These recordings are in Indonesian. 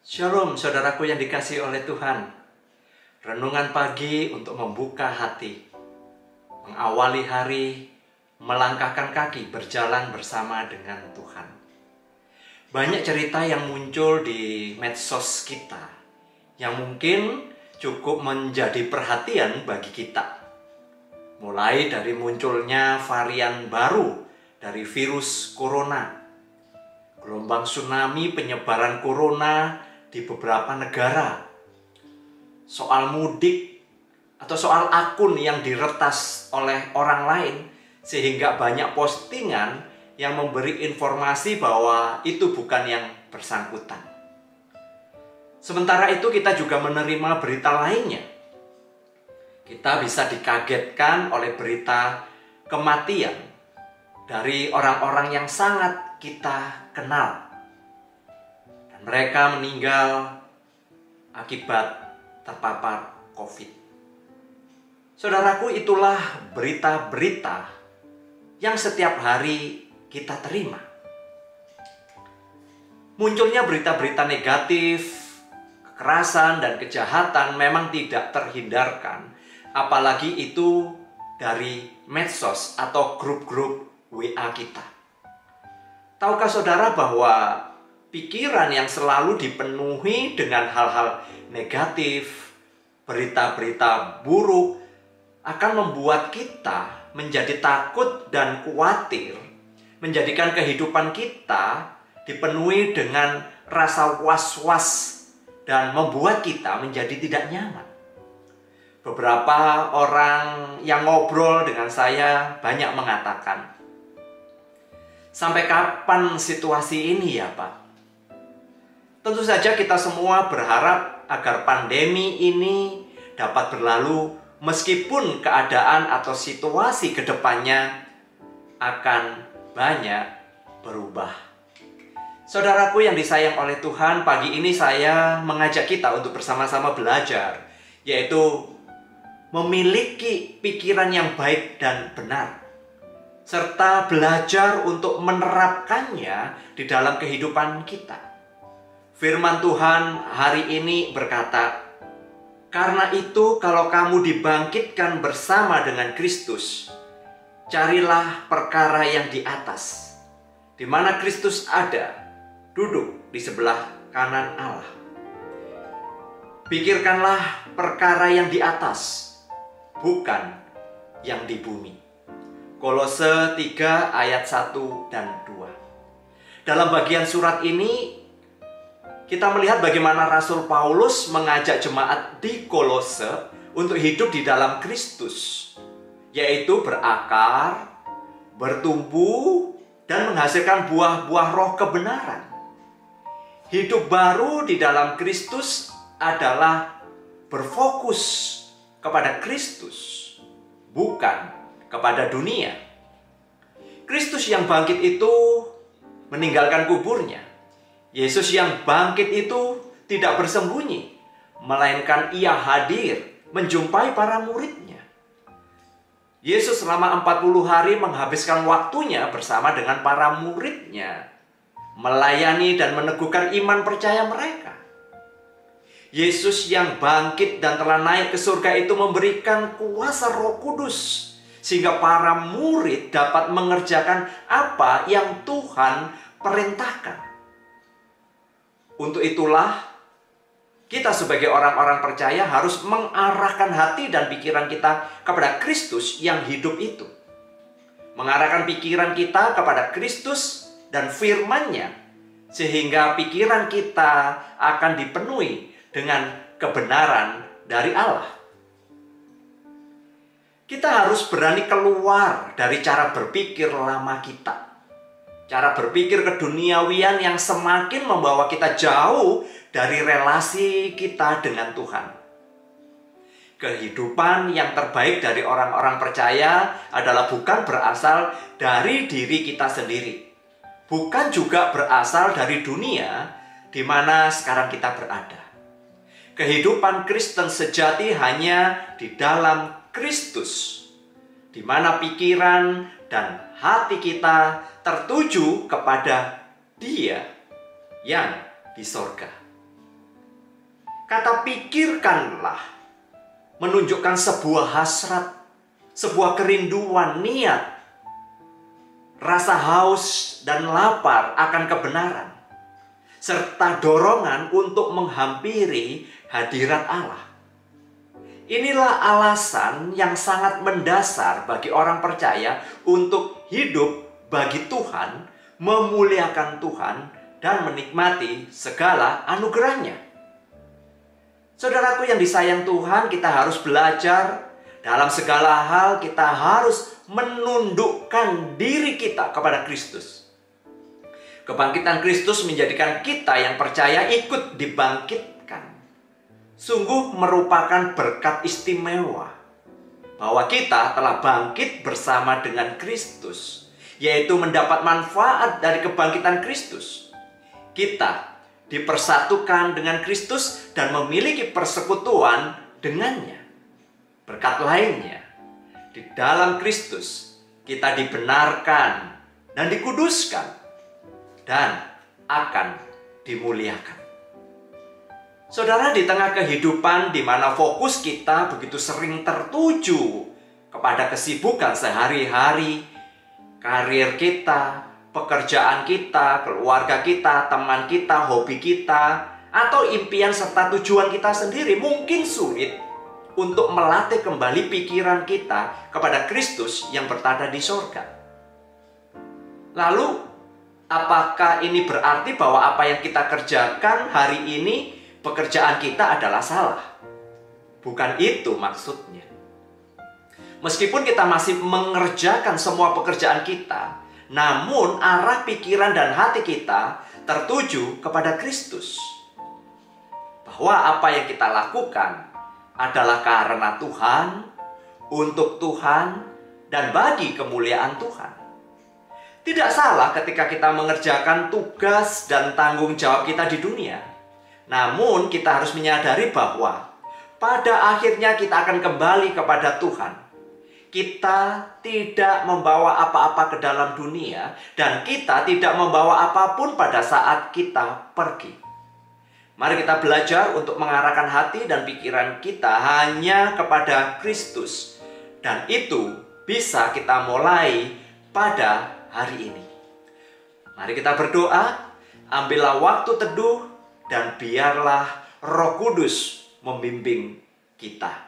Shalom saudaraku yang dikasihi oleh Tuhan. Renungan pagi untuk membuka hati, mengawali hari, melangkahkan kaki berjalan bersama dengan Tuhan. Banyak cerita yang muncul di medsos kita yang mungkin cukup menjadi perhatian bagi kita. Mulai dari munculnya varian baru dari virus corona, gelombang tsunami penyebaran corona di beberapa negara, soal mudik atau soal akun yang diretas oleh orang lain sehingga banyak postingan yang memberi informasi bahwa itu bukan yang bersangkutan. Sementara itu kita juga menerima berita lainnya. Kita bisa dikagetkan oleh berita kematian dari orang-orang yang sangat kita kenal. Mereka meninggal akibat terpapar COVID. Saudaraku, itulah berita-berita yang setiap hari kita terima. Munculnya berita-berita negatif, kekerasan dan kejahatan memang tidak terhindarkan, apalagi itu dari medsos atau grup-grup WA kita. Tahukah saudara bahwa pikiran yang selalu dipenuhi dengan hal-hal negatif, berita-berita buruk, akan membuat kita menjadi takut dan khawatir, menjadikan kehidupan kita dipenuhi dengan rasa was-was dan membuat kita menjadi tidak nyaman. Beberapa orang yang ngobrol dengan saya banyak mengatakan, "Sampai kapan situasi ini ya Pak?" Tentu saja kita semua berharap agar pandemi ini dapat berlalu meskipun keadaan atau situasi ke depannya akan banyak berubah. Saudaraku yang disayang oleh Tuhan, pagi ini saya mengajak kita untuk bersama-sama belajar, yaitu memiliki pikiran yang baik dan benar, serta belajar untuk menerapkannya di dalam kehidupan kita. Firman Tuhan hari ini berkata, "Karena itu kalau kamu dibangkitkan bersama dengan Kristus, carilah perkara yang di atas, di mana Kristus ada, duduk di sebelah kanan Allah. Pikirkanlah perkara yang di atas, bukan yang di bumi." Kolose 3 ayat 1 dan 2. Dalam bagian surat ini kita melihat bagaimana Rasul Paulus mengajak jemaat di Kolose untuk hidup di dalam Kristus, yaitu berakar, bertumbuh, dan menghasilkan buah-buah roh kebenaran. Hidup baru di dalam Kristus adalah berfokus kepada Kristus, bukan kepada dunia. Kristus yang bangkit itu meninggalkan kuburnya. Yesus yang bangkit itu tidak bersembunyi, melainkan ia hadir menjumpai para muridnya. Yesus selama 40 hari menghabiskan waktunya bersama dengan para muridnya, melayani dan meneguhkan iman percaya mereka. Yesus yang bangkit dan telah naik ke surga itu memberikan kuasa Roh Kudus, sehingga para murid dapat mengerjakan apa yang Tuhan perintahkan. Untuk itulah, kita sebagai orang-orang percaya harus mengarahkan hati dan pikiran kita kepada Kristus yang hidup itu. Mengarahkan pikiran kita kepada Kristus dan firman-Nya, sehingga pikiran kita akan dipenuhi dengan kebenaran dari Allah. Kita harus berani keluar dari cara berpikir lama kita. Cara berpikir keduniawian yang semakin membawa kita jauh dari relasi kita dengan Tuhan. Kehidupan yang terbaik dari orang-orang percaya adalah bukan berasal dari diri kita sendiri. Bukan juga berasal dari dunia di mana sekarang kita berada. Kehidupan Kristen sejati hanya di dalam Kristus, di mana pikiran dan hati kita tertuju kepada Dia yang di sorga. Kata pikirkanlah menunjukkan sebuah hasrat, sebuah kerinduan, niat, rasa haus dan lapar akan kebenaran, serta dorongan untuk menghampiri hadirat Allah. Inilah alasan yang sangat mendasar bagi orang percaya untuk hidup bagi Tuhan, memuliakan Tuhan, dan menikmati segala anugerahnya. Saudaraku yang disayang Tuhan, kita harus belajar dalam segala hal. Kita harus menundukkan diri kita kepada Kristus. Kebangkitan Kristus menjadikan kita yang percaya ikut dibangkitkan. Sungguh merupakan berkat istimewa bahwa kita telah bangkit bersama dengan Kristus, yaitu mendapat manfaat dari kebangkitan Kristus. Kita dipersatukan dengan Kristus dan memiliki persekutuan dengannya. Berkat lainnya, di dalam Kristus kita dibenarkan dan dikuduskan dan akan dimuliakan. Saudara, di tengah kehidupan di mana fokus kita begitu sering tertuju kepada kesibukan sehari-hari, karir kita, pekerjaan kita, keluarga kita, teman kita, hobi kita, atau impian serta tujuan kita sendiri, mungkin sulit untuk melatih kembali pikiran kita kepada Kristus yang bertada di sorga. Lalu, apakah ini berarti bahwa apa yang kita kerjakan hari ini, pekerjaan kita adalah salah? Bukan itu maksudnya. Meskipun kita masih mengerjakan semua pekerjaan kita, namun arah pikiran dan hati kita tertuju kepada Kristus. Bahwa apa yang kita lakukan adalah karena Tuhan, untuk Tuhan, dan bagi kemuliaan Tuhan. Tidak salah ketika kita mengerjakan tugas dan tanggung jawab kita di dunia. Namun kita harus menyadari bahwa pada akhirnya kita akan kembali kepada Tuhan. Kita tidak membawa apa-apa ke dalam dunia, dan kita tidak membawa apapun pada saat kita pergi. Mari kita belajar untuk mengarahkan hati dan pikiran kita hanya kepada Kristus. Dan itu bisa kita mulai pada hari ini. Mari kita berdoa, ambillah waktu teduh, dan biarlah Roh Kudus membimbing kita.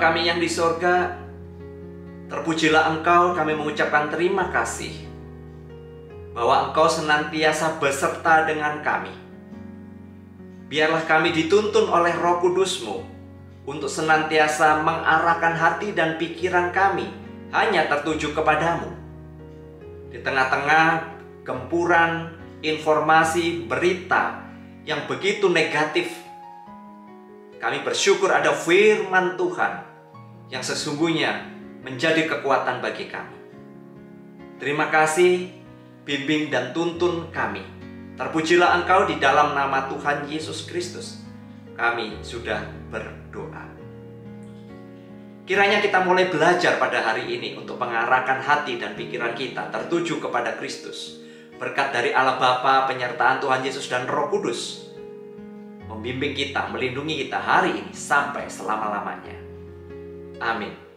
Kami yang di sorga, terpujilah Engkau, kami mengucapkan terima kasih bahwa Engkau senantiasa beserta dengan kami. Biarlah kami dituntun oleh Roh Kudus-Mu untuk senantiasa mengarahkan hati dan pikiran kami hanya tertuju kepadamu. Di tengah-tengah gempuran informasi berita yang begitu negatif, kami bersyukur ada firman Tuhan yang sesungguhnya menjadi kekuatan bagi kami. Terima kasih, bimbing dan tuntun kami. Terpujilah Engkau di dalam nama Tuhan Yesus Kristus. Kami sudah berdoa. Kiranya kita mulai belajar pada hari ini untuk mengarahkan hati dan pikiran kita tertuju kepada Kristus. Berkat dari Allah Bapa, penyertaan Tuhan Yesus dan Roh Kudus membimbing kita, melindungi kita hari ini sampai selama-lamanya. Amin.